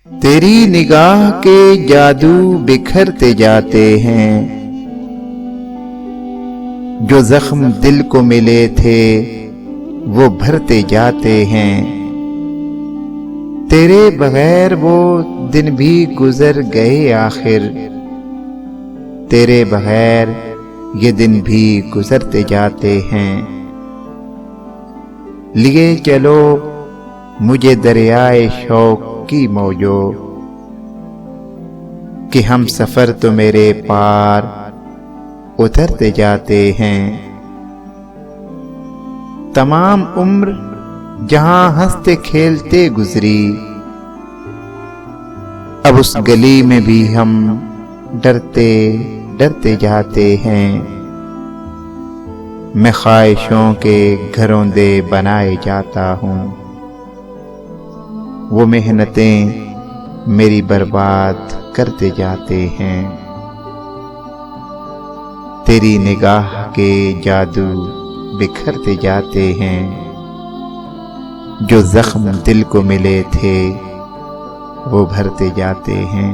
तेरी निगाह के जादू बिखरते जाते हैं, जो जख्म दिल को मिले थे वो भरते जाते हैं। तेरे बगैर वो दिन भी गुजर गए आखिर, तेरे बगैर ये दिन भी गुजरते जाते हैं। लिए चलो मुझे दरियाए शौक की मौजो, कि हम सफर तो मेरे पार उतरते जाते हैं। तमाम उम्र जहां हंसते खेलते गुजरी, अब उस गली में भी हम डरते डरते जाते हैं। मैं ख्वाहिशों के घरौंदे बनाए जाता हूँ, वो मेहनतें मेरी बर्बाद करते जाते हैं। तेरी निगाह के जादू बिखरते जाते हैं, जो जख्म दिल को मिले थे वो भरते जाते हैं।